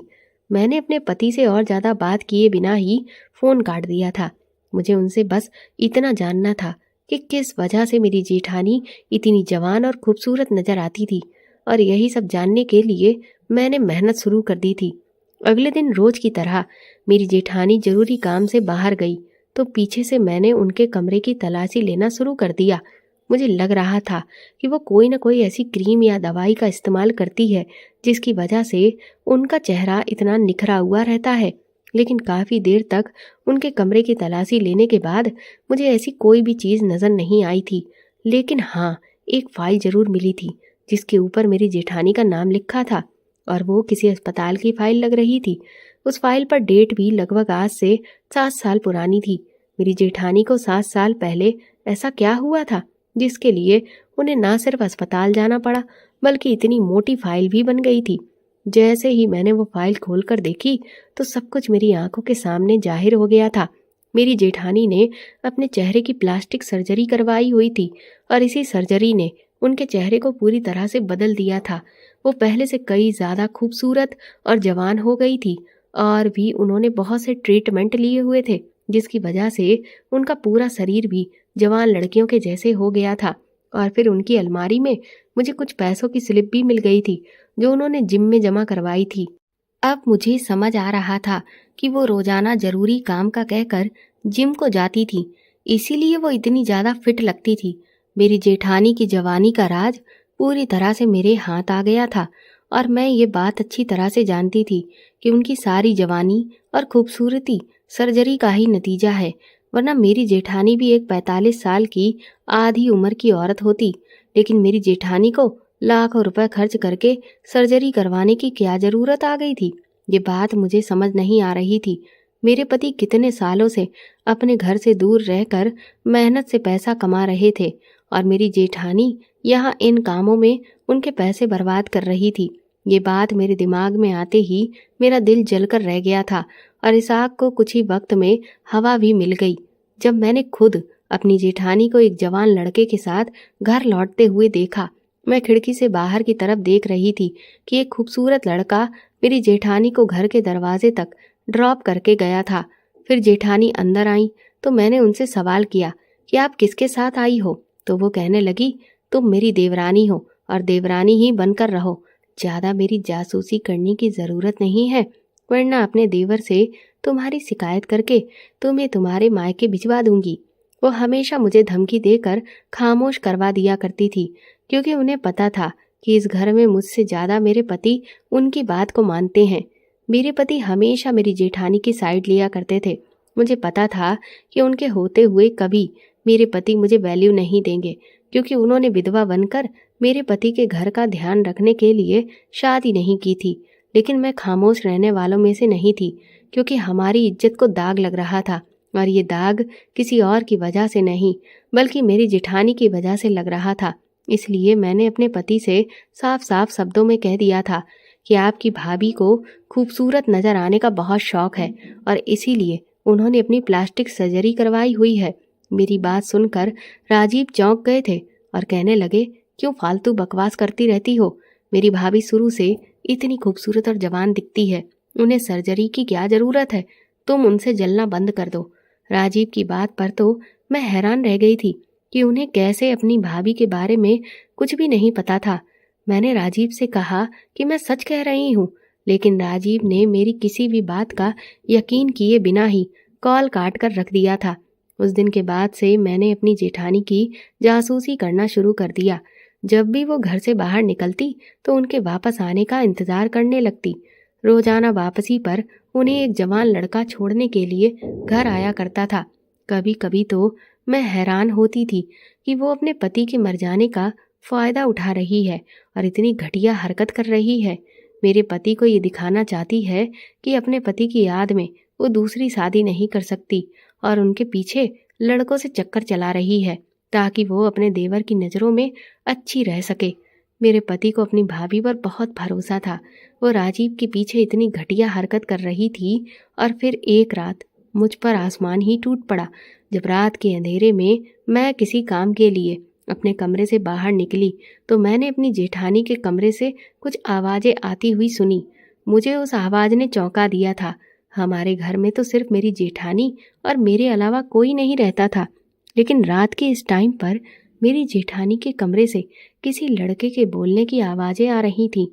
मैंने अपने पति से और ज्यादा बात किए बिना ही फोन काट दिया था। मुझे उनसे बस इतना जानना था कि किस वजह से मेरी जेठानी इतनी जवान और खूबसूरत नजर आती थी, और यही सब जानने के लिए मैंने मेहनत शुरू कर दी थी। अगले दिन रोज की तरह मेरी जेठानी जरूरी काम से बाहर गई तो पीछे से मैंने उनके कमरे की तलाशी लेना शुरू कर दिया। मुझे लग रहा था कि वो कोई न कोई ऐसी क्रीम या दवाई का इस्तेमाल करती है जिसकी वजह से उनका चेहरा इतना निखरा हुआ रहता है। लेकिन काफ़ी देर तक उनके कमरे की तलाशी लेने के बाद मुझे ऐसी कोई भी चीज़ नज़र नहीं आई थी। लेकिन हाँ, एक फाइल ज़रूर मिली थी जिसके ऊपर मेरी जेठानी का नाम लिखा था, और वो किसी अस्पताल की फाइल लग रही थी। उस फाइल पर डेट भी लगभग आज से 7 साल पुरानी थी। मेरी जेठानी को 7 साल पहले ऐसा क्या हुआ था जिसके लिए उन्हें ना सिर्फ अस्पताल जाना पड़ा, बल्कि इतनी मोटी फाइल भी बन गई थी। जैसे ही मैंने वो फाइल खोलकर देखी तो सब कुछ मेरी आंखों के सामने जाहिर हो गया था। मेरी जेठानी ने अपने चेहरे की प्लास्टिक सर्जरी करवाई हुई थी, और इसी सर्जरी ने उनके चेहरे को पूरी तरह से बदल दिया था। वो पहले से कई ज़्यादा खूबसूरत और जवान हो गई थी, और भी उन्होंने बहुत से ट्रीटमेंट लिए हुए थे जिसकी वजह से उनका पूरा शरीर भी जवान लड़कियों के जैसे हो गया था। और फिर उनकी अलमारी में मुझे कुछ पैसों की स्लिप भी मिल गई थी जो उन्होंने जिम में जमा करवाई थी। अब मुझे समझ आ रहा था कि वो रोजाना जरूरी काम का कहकर जिम को जाती थी, इसीलिए वो इतनी ज्यादा फिट लगती थी। मेरी जेठानी की जवानी का राज पूरी तरह से मेरे हाथ आ गया था, और मैं ये बात अच्छी तरह से जानती थी कि उनकी सारी जवानी और खूबसूरती सर्जरी का ही नतीजा है, वरना मेरी जेठानी भी एक 45 साल की आधी उम्र की औरत होती। लेकिन मेरी जेठानी को लाखों रुपए खर्च करके सर्जरी करवाने की क्या जरूरत आ गई थी? ये बात मुझे समझ नहीं आ रही थी। मेरे पति कितने सालों से अपने घर से दूर रहकर मेहनत से पैसा कमा रहे थे, और मेरी जेठानी यहाँ इन कामों में उनके पैसे बर्बाद कर रही थी। ये बात मेरे दिमाग में आते ही मेरा दिल जलकर रह गया था, और इस आग को कुछ ही वक्त में हवा भी मिल गई। जब मैंने खुद अपनी जेठानी को एक जवान लड़के के साथ घर लौटते हुए देखा, मैं खिड़की से बाहर की तरफ देख रही थी कि एक खूबसूरत लड़का मेरी जेठानी को घर के दरवाजे तक ड्रॉप करके गया था। फिर जेठानी अंदर आई तो मैंने उनसे सवाल किया कि आप किसके साथ आई हो? तो वो कहने लगी, तुम मेरी देवरानी हो और देवरानी ही बनकर रहो। ज़्यादा मेरी जासूसी करने की ज़रूरत नहीं है, वरना अपने देवर से तुम्हारी शिकायत करके तुम्हें तुम्हारे मायके भिजवा दूंगी। वो हमेशा मुझे धमकी देकर खामोश करवा दिया करती थी, क्योंकि उन्हें पता था कि इस घर में मुझसे ज़्यादा मेरे पति उनकी बात को मानते हैं। मेरे पति हमेशा मेरी जेठानी की साइड लिया करते थे। मुझे पता था कि उनके होते हुए कभी मेरे पति मुझे वैल्यू नहीं देंगे, क्योंकि उन्होंने विधवा बनकर मेरे पति के घर का ध्यान रखने के लिए शादी नहीं की थी। लेकिन मैं खामोश रहने वालों में से नहीं थी, क्योंकि हमारी इज्जत को दाग लग रहा था, और ये दाग किसी और की वजह से नहीं बल्कि मेरी जेठानी की वजह से लग रहा था। इसलिए मैंने अपने पति से साफ साफ शब्दों में कह दिया था कि आपकी भाभी को खूबसूरत नजर आने का बहुत शौक है और इसीलिए उन्होंने अपनी प्लास्टिक सर्जरी करवाई हुई है। मेरी बात सुनकर राजीव चौंक गए थे और कहने लगे, क्यों फालतू बकवास करती रहती हो? मेरी भाभी शुरू से इतनी खूबसूरत और जवान दिखती है, उन्हें सर्जरी की क्या ज़रूरत है? तुम उनसे जलना बंद कर दो। राजीव की बात पर तो मैं हैरान रह गई थी कि उन्हें कैसे अपनी भाभी के बारे में कुछ भी नहीं पता था। मैंने राजीव से कहा कि मैं सच कह रही हूँ, लेकिन राजीव ने मेरी किसी भी बात का यकीन किए बिना ही कॉल काट कर रख दिया था। उस दिन के बाद से मैंने अपनी जेठानी की जासूसी करना शुरू कर दिया। जब भी वो घर से बाहर निकलती तो उनके वापस आने का इंतजार करने लगती। रोजाना वापसी पर उन्हें एक जवान लड़का छोड़ने के लिए घर आया करता था। कभी कभी तो मैं हैरान होती थी कि वो अपने पति के मर जाने का फायदा उठा रही है और इतनी घटिया हरकत कर रही है। मेरे पति को ये दिखाना चाहती है कि अपने पति की याद में वो दूसरी शादी नहीं कर सकती और उनके पीछे लड़कों से चक्कर चला रही है ताकि वो अपने देवर की नज़रों में अच्छी रह सके। मेरे पति को अपनी भाभी पर बहुत भरोसा था। वो राजीव के पीछे इतनी घटिया हरकत कर रही थी और फिर एक रात मुझ पर आसमान ही टूट पड़ा। जब रात के अंधेरे में मैं किसी काम के लिए अपने कमरे से बाहर निकली तो मैंने अपनी जेठानी के कमरे से कुछ आवाज़ें आती हुई सुनी। मुझे उस आवाज़ ने चौंका दिया था। हमारे घर में तो सिर्फ मेरी जेठानी और मेरे अलावा कोई नहीं रहता था, लेकिन रात के इस टाइम पर मेरी जेठानी के कमरे से किसी लड़के के बोलने की आवाज़ें आ रही थीं।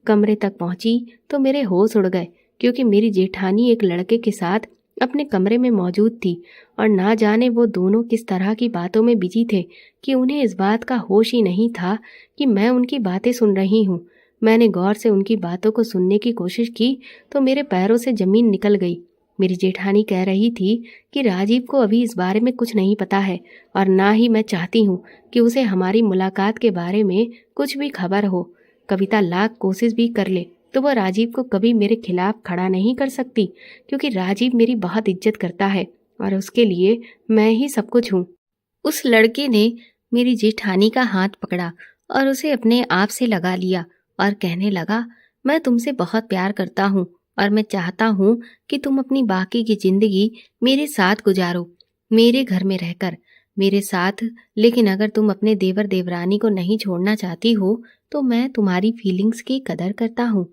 कमरे तक पहुंची तो मेरे होश उड़ गए, क्योंकि मेरी जेठानी एक लड़के के साथ अपने कमरे में मौजूद थी और ना जाने वो दोनों किस तरह की बातों में बिजी थे कि उन्हें इस बात का होश ही नहीं था कि मैं उनकी बातें सुन रही हूँ। मैंने गौर से उनकी बातों को सुनने की कोशिश की तो मेरे पैरों से जमीन निकल गई। मेरी जेठानी कह रही थी कि राजीव को अभी इस बारे में कुछ नहीं पता है और ना ही मैं चाहती हूँ कि उसे हमारी मुलाकात के बारे में कुछ भी खबर हो। कविता लाख कोशिश भी कर ले तो वह राजीव को कभी मेरे खिलाफ खड़ा नहीं कर सकती, क्योंकि राजीव मेरी बहुत इज्जत करता है और उसके लिए मैं ही सब कुछ हूँ। उस लड़के ने मेरी जेठानी का हाथ पकड़ा और उसे अपने आप से लगा लिया और कहने लगा, मैं तुमसे बहुत प्यार करता हूँ और मैं चाहता हूँ कि तुम अपनी बाकी की जिंदगी मेरे साथ गुजारो, मेरे घर में रहकर मेरे साथ। लेकिन अगर तुम अपने देवर देवरानी को नहीं छोड़ना चाहती हो तो मैं तुम्हारी फीलिंग्स की कदर करता हूँ,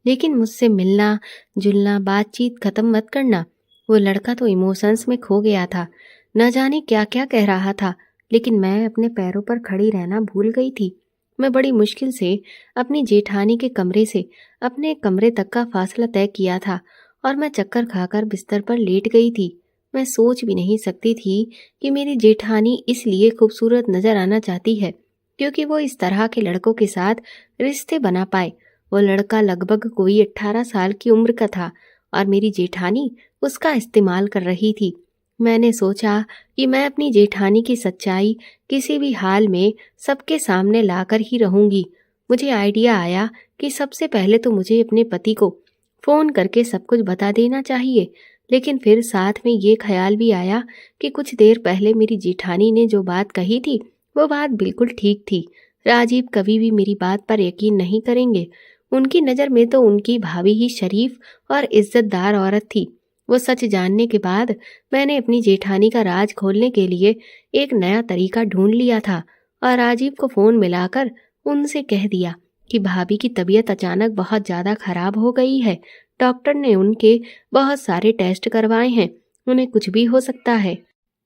लेकिन मुझसे मिलना जुलना बातचीत खत्म मत करना। वो लड़का तो इमोशंस में खो गया था, न जाने क्या क्या कह रहा था, लेकिन मैं अपने पैरों पर खड़ी रहना भूल गई थी। मैं बड़ी मुश्किल से अपनी जेठानी के कमरे से अपने कमरे तक का फासला तय किया था और मैं चक्कर खाकर बिस्तर पर लेट गई थी। मैं सोच भी नहीं सकती थी कि मेरी जेठानी इसलिए खूबसूरत नजर आना चाहती है क्योंकि वो इस तरह के लड़कों के साथ रिश्ते बना पाए। वो लड़का लगभग कोई 18 साल की उम्र का था और मेरी जेठानी उसका इस्तेमाल कर रही थी। मैंने सोचा कि मैं अपनी जेठानी की सच्चाई किसी भी हाल में सबके सामने लाकर ही रहूंगी। मुझे आइडिया आया कि सबसे पहले तो मुझे अपने पति को फ़ोन करके सब कुछ बता देना चाहिए, लेकिन फिर साथ में ये ख्याल भी आया कि कुछ देर पहले मेरी जेठानी ने जो बात कही थी वो बात बिल्कुल ठीक थी। राजीव कभी भी मेरी बात पर यकीन नहीं करेंगे। उनकी नज़र में तो उनकी भाभी ही शरीफ और इज्जतदार औरत थी। वो सच जानने के बाद मैंने अपनी जेठानी का राज खोलने के लिए एक नया तरीका ढूंढ लिया था और राजीव को फोन मिलाकर उनसे कह दिया कि भाभी की तबीयत अचानक बहुत ज्यादा खराब हो गई है। डॉक्टर ने उनके बहुत सारे टेस्ट करवाए हैं, उन्हें कुछ भी हो सकता है।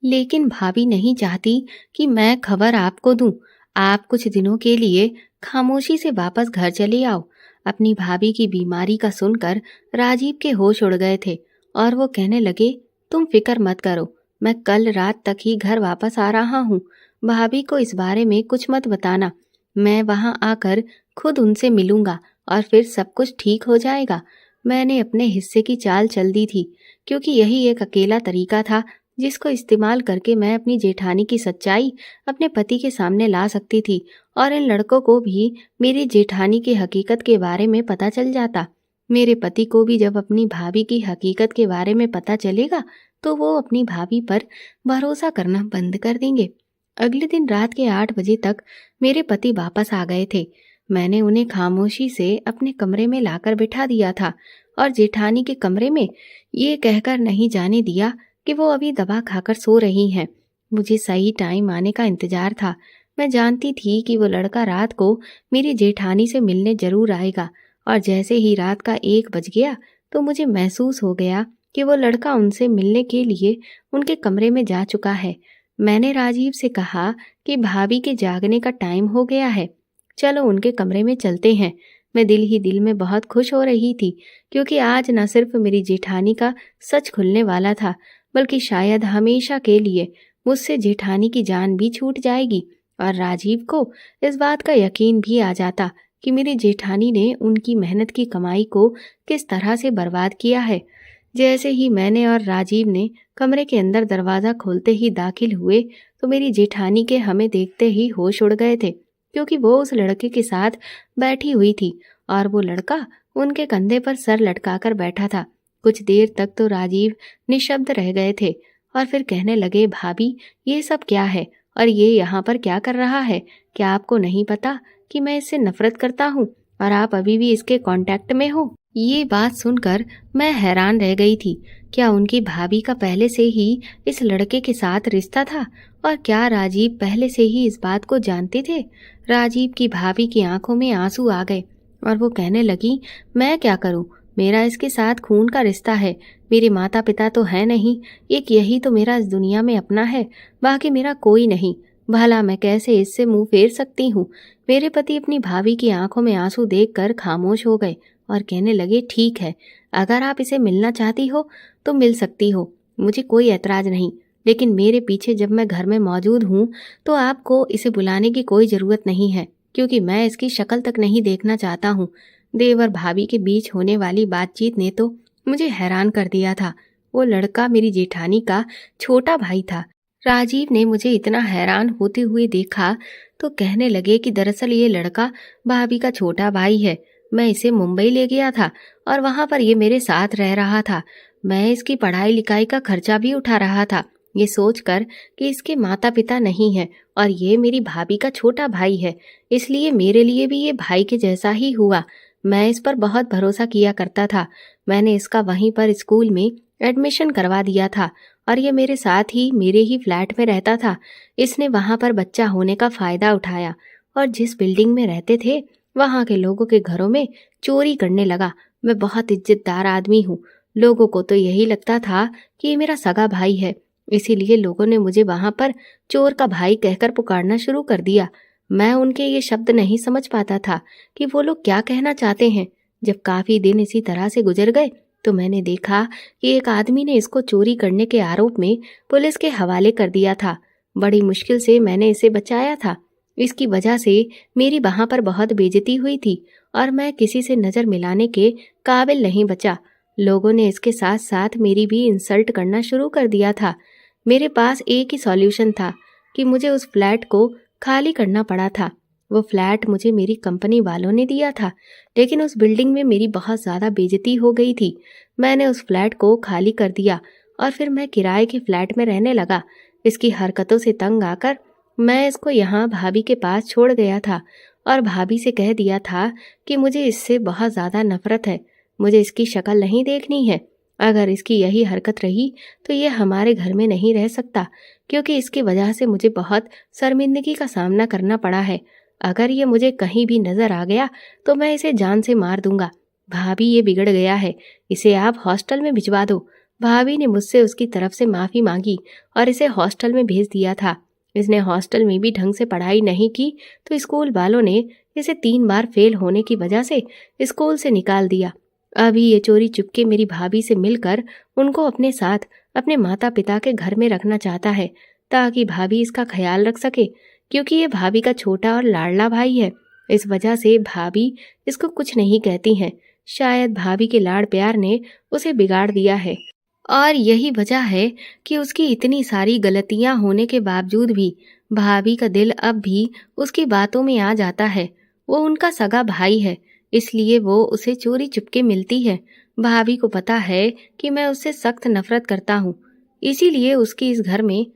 लेकिन भाभी नहीं चाहती कि मैं खबर आपको दूं। आप कुछ दिनों के लिए खामोशी से वापस घर चले आओ। अपनी भाभी की बीमारी का सुनकर राजीव के होश उड़ गए थे और वो कहने लगे, तुम फिक्र मत करो, मैं कल रात तक ही घर वापस आ रहा हूँ। भाभी को इस बारे में कुछ मत बताना, मैं वहां आकर खुद उनसे मिलूंगा और फिर सब कुछ ठीक हो जाएगा। मैंने अपने हिस्से की चाल चल दी थी, क्योंकि यही एक अकेला तरीका था जिसको इस्तेमाल करके मैं अपनी जेठानी की सच्चाई अपने पति के सामने ला सकती थी और इन लड़कों को भी मेरी जेठानी की हकीकत के बारे में पता चल जाता। मेरे पति को भी जब अपनी भाभी की हकीकत के बारे में पता चलेगा तो वो अपनी भाभी पर भरोसा करना बंद कर देंगे। अगले दिन रात के 8 बजे तक मेरे पति वापस आ गए थे। मैंने उन्हें खामोशी से अपने कमरे में लाकर बिठा दिया था और जेठानी के कमरे में ये कहकर नहीं जाने दिया कि वो अभी दवा खाकर सो रही हैं। मुझे सही टाइम आने का इंतजार था। मैं जानती थी कि वो लड़का रात को मेरी जेठानी से मिलने जरूर आएगा और जैसे ही रात का 1 बज गया तो मुझे महसूस हो गया कि वो लड़का उनसे मिलने के लिए उनके कमरे में जा चुका है। मैंने राजीव से कहा कि भाभी के जागने का टाइम हो गया है, चलो उनके कमरे में चलते हैं। मैं दिल ही दिल में बहुत खुश हो रही थी, क्योंकि आज न सिर्फ मेरी जेठानी का सच खुलने वाला था, बल्कि शायद हमेशा के लिए मुझसे जेठानी की जान भी छूट जाएगी और राजीव को इस बात का यकीन भी आ जाता कि मेरी जेठानी ने उनकी मेहनत की कमाई को किस तरह से बर्बाद किया है। जैसे ही मैंने और राजीव ने कमरे के अंदर दरवाज़ा खोलते ही दाखिल हुए तो मेरी जेठानी के हमें देखते ही होश उड़ गए थे, क्योंकि वो उस लड़के के साथ बैठी हुई थी और वो लड़का उनके कंधे पर सर लटकाकर बैठा था। कुछ देर तक तो राजीव निशब्द रह गए थे और फिर कहने लगे, भाभी ये सब क्या है और ये यहाँ पर क्या कर रहा है? क्या आपको नहीं पता कि मैं इससे नफरत करता हूँ और आप अभी भी इसके कांटेक्ट में हो? ये बात सुनकर मैं हैरान रह गई थी। क्या उनकी भाभी का पहले से ही इस लड़के के साथ रिश्ता था और क्या राजीव पहले से ही इस बात को जानते थे? राजीव की भाभी की आंखों में आंसू आ गए और वो कहने लगी, मैं क्या करूं, मेरा इसके साथ खून का रिश्ता है। मेरे माता पिता तो है नहीं, एक यही तो मेरा इस दुनिया में अपना है, बाकी मेरा कोई नहीं। भला मैं कैसे इससे मुंह फेर सकती हूँ? मेरे पति अपनी भाभी की आंखों में आंसू देखकर खामोश हो गए और कहने लगे, ठीक है, अगर आप इसे मिलना चाहती हो तो मिल सकती हो, मुझे कोई ऐतराज नहीं, लेकिन मेरे पीछे जब मैं घर में मौजूद हूँ तो आपको इसे बुलाने की कोई ज़रूरत नहीं है, क्योंकि मैं इसकी शक्ल तक नहीं देखना चाहता हूँ। देवर भाभी के बीच होने वाली बातचीत ने तो मुझे हैरान कर दिया था। वो लड़का मेरी जेठानी का छोटा भाई था। राजीव ने मुझे इतना हैरान होते हुए देखा तो कहने लगे कि दरअसल ये लड़का भाभी का छोटा भाई है। मैं इसे मुंबई ले गया था और वहां पर ये मेरे साथ रह रहा था। मैं इसकी पढ़ाई लिखाई का खर्चा भी उठा रहा था, ये सोचकर कि इसके माता पिता नहीं है और ये मेरी भाभी का छोटा भाई है, इसलिए मेरे लिए भी ये भाई के जैसा ही हुआ। मैं इस पर बहुत भरोसा किया करता था। मैंने इसका वहीं पर स्कूल में एडमिशन करवा दिया था और ये मेरे साथ ही मेरे ही फ्लैट में रहता था। इसने वहां पर बच्चा होने का फायदा उठाया और जिस बिल्डिंग में रहते थे वहां के लोगों के घरों में चोरी करने लगा। मैं बहुत इज्जतदार आदमी हूँ, लोगों को तो यही लगता था कि ये मेरा सगा भाई है, इसीलिए लोगों ने मुझे वहां पर चोर का भाई कहकर पुकारना शुरू कर दिया। मैं उनके ये शब्द नहीं समझ पाता था कि वो लोग क्या कहना चाहते हैं। जब काफी दिन इसी तरह से गुजर गए तो मैंने देखा कि एक आदमी ने इसको चोरी करने के आरोप में पुलिस के हवाले कर दिया था। बड़ी मुश्किल से मैंने इसे बचाया था। इसकी वजह से मेरी वहां पर बहुत बेइज्जती हुई थी और मैं किसी से नजर मिलाने के काबिल नहीं बचा। लोगों ने इसके साथ साथ मेरी भी इंसल्ट करना शुरू कर दिया था। मेरे पास एक ही सॉल्यूशन था कि मुझे उस फ्लैट को खाली करना पड़ा था। वो फ्लैट मुझे मेरी कंपनी वालों ने दिया था, लेकिन उस बिल्डिंग में मेरी बहुत ज़्यादा बेइज्जती हो गई थी। मैंने उस फ्लैट को खाली कर दिया और फिर मैं किराए के फ्लैट में रहने लगा। इसकी हरकतों से तंग आकर मैं इसको यहाँ भाभी के पास छोड़ गया था और भाभी से कह दिया था कि मुझे इससे बहुत ज़्यादा नफरत है, मुझे इसकी शक्ल नहीं देखनी है। अगर इसकी यही हरकत रही तो ये हमारे घर में नहीं रह सकता, क्योंकि इसकी वजह से मुझे बहुत शर्मिंदगी का सामना करना पड़ा है। अगर ये मुझे कहीं भी नजर आ गया तो मैं इसे जान से मार दूंगा। भाभी, ये बिगड़ गया है, इसे आप हॉस्टल में भिजवा दो। भाभी ने मुझसे उसकी तरफ से माफी मांगी और इसे हॉस्टल में भेज दिया था। इसने हॉस्टल में भी ढंग से पढ़ाई नहीं की तो स्कूल वालों ने इसे 3 बार फेल होने की वजह से स्कूल से निकाल दिया। अभी ये चोरी चुपके मेरी भाभी से मिलकर उनको अपने साथ अपने माता पिता के घर में रखना चाहता है, ताकि भाभी इसका ख्याल रख सके, क्योंकि ये भाभी का छोटा और लाडला भाई है। इस वजह से भाभी इसको कुछ नहीं कहती हैं। शायद भाभी के लाड़ प्यार ने उसे बिगाड़ दिया है, और यही वजह है कि उसकी इतनी सारी गलतियां होने के बावजूद भी भाभी का दिल अब भी उसकी बातों में आ जाता है। वो उनका सगा भाई है, इसलिए वो उसे चोरी चुपके मिलती है। भाभी को पता है कि मैं उससे सख्त नफरत करता हूँ, इसीलिए उसकी इस घर में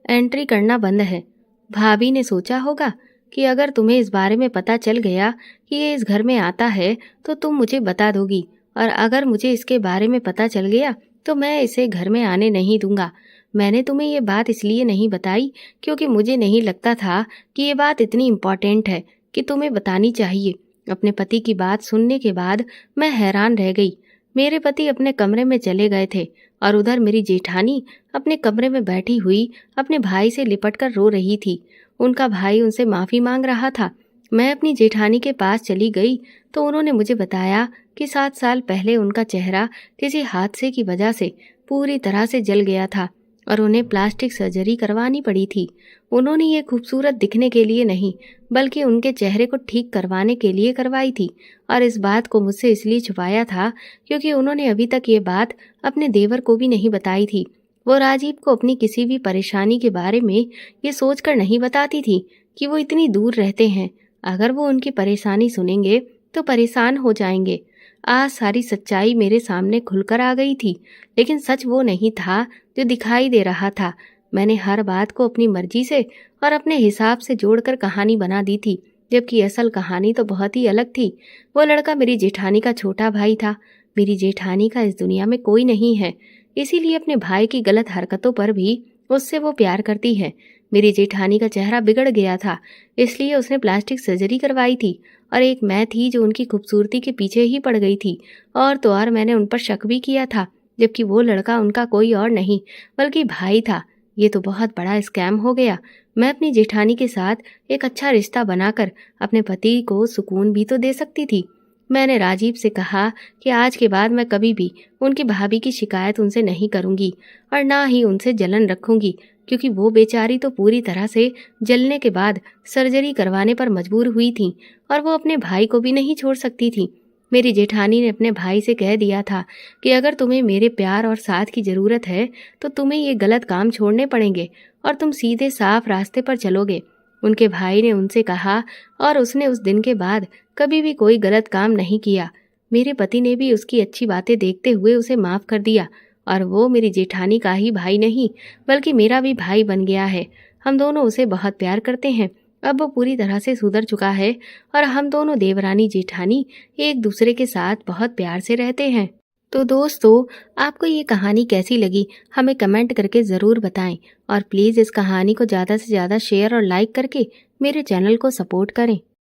एंट्री करना बंद है। भाभी ने सोचा होगा कि अगर तुम्हें इस बारे में पता चल गया कि ये इस घर में आता है तो तुम मुझे बता दोगी, और अगर मुझे इसके बारे में पता चल गया तो मैं इसे घर में आने नहीं दूंगा। मैंने तुम्हें ये बात इसलिए नहीं बताई क्योंकि मुझे नहीं लगता था कि ये बात इतनी इम्पोर्टेंट है कि तुम्हें बतानी चाहिए। अपने पति की बात सुनने के बाद मैं हैरान रह गई। मेरे पति अपने कमरे में चले गए थे और उधर मेरी जेठानी अपने कमरे में बैठी हुई अपने भाई से लिपटकर रो रही थी। उनका भाई उनसे माफी मांग रहा था। मैं अपनी जेठानी के पास चली गई तो उन्होंने मुझे बताया कि 7 साल पहले उनका चेहरा किसी हादसे की वजह से पूरी तरह से जल गया था और उन्हें प्लास्टिक सर्जरी करवानी पड़ी थी। उन्होंने ये खूबसूरत दिखने के लिए नहीं, बल्कि उनके चेहरे को ठीक करवाने के लिए करवाई थी, और इस बात को मुझसे इसलिए छुपाया था क्योंकि उन्होंने अभी तक ये बात अपने देवर को भी नहीं बताई थी। वो राजीव को अपनी किसी भी परेशानी के बारे में ये सोचकर नहीं बताती थी कि वो इतनी दूर रहते हैं। अगर वो उनकी परेशानी सुनेंगे तो परेशान हो जाएंगे। आज सारी सच्चाई मेरे सामने खुलकर आ गई थी, लेकिन सच वो नहीं था जो दिखाई दे रहा था। मैंने हर बात को अपनी मर्जी से और अपने हिसाब से जोड़कर कहानी बना दी थी, जबकि असल कहानी तो बहुत ही अलग थी। वो लड़का मेरी जेठानी का छोटा भाई था। मेरी जेठानी का इस दुनिया में कोई नहीं है, इसीलिए अपने भाई की गलत हरकतों पर भी उससे वो प्यार करती है। मेरी जेठानी का चेहरा बिगड़ गया था, इसलिए उसने प्लास्टिक सर्जरी करवाई थी, और एक मैं थी जो उनकी खूबसूरती के पीछे ही पड़ गई थी। और तो और मैंने उन पर शक भी किया था, जबकि वो लड़का उनका कोई और नहीं बल्कि भाई था। ये तो बहुत बड़ा स्कैम हो गया। मैं अपनी जेठानी के साथ एक अच्छा रिश्ता बनाकर अपने पति को सुकून भी तो दे सकती थी। मैंने राजीव से कहा कि आज के बाद मैं कभी भी उनकी भाभी की शिकायत उनसे नहीं करूंगी और ना ही उनसे जलन रखूंगी, क्योंकि वो बेचारी तो पूरी तरह से जलने के बाद सर्जरी करवाने पर मजबूर हुई थी, और वो अपने भाई को भी नहीं छोड़ सकती थी। मेरी जेठानी ने अपने भाई से कह दिया था कि अगर तुम्हें मेरे प्यार और साथ की ज़रूरत है तो तुम्हें ये गलत काम छोड़ने पड़ेंगे और तुम सीधे साफ रास्ते पर चलोगे। उनके भाई ने उनसे कहा, और उसने उस दिन के बाद कभी भी कोई गलत काम नहीं किया। मेरे पति ने भी उसकी अच्छी बातें देखते हुए उसे माफ़ कर दिया, और वो मेरी जेठानी का ही भाई नहीं बल्कि मेरा भी भाई बन गया है। हम दोनों उसे बहुत प्यार करते हैं। अब वो पूरी तरह से सुधर चुका है और हम दोनों देवरानी जेठानी एक दूसरे के साथ बहुत प्यार से रहते हैं। तो दोस्तों, आपको ये कहानी कैसी लगी हमें कमेंट करके ज़रूर बताएं, और प्लीज़ इस कहानी को ज़्यादा से ज़्यादा शेयर और लाइक करके मेरे चैनल को सपोर्ट करें।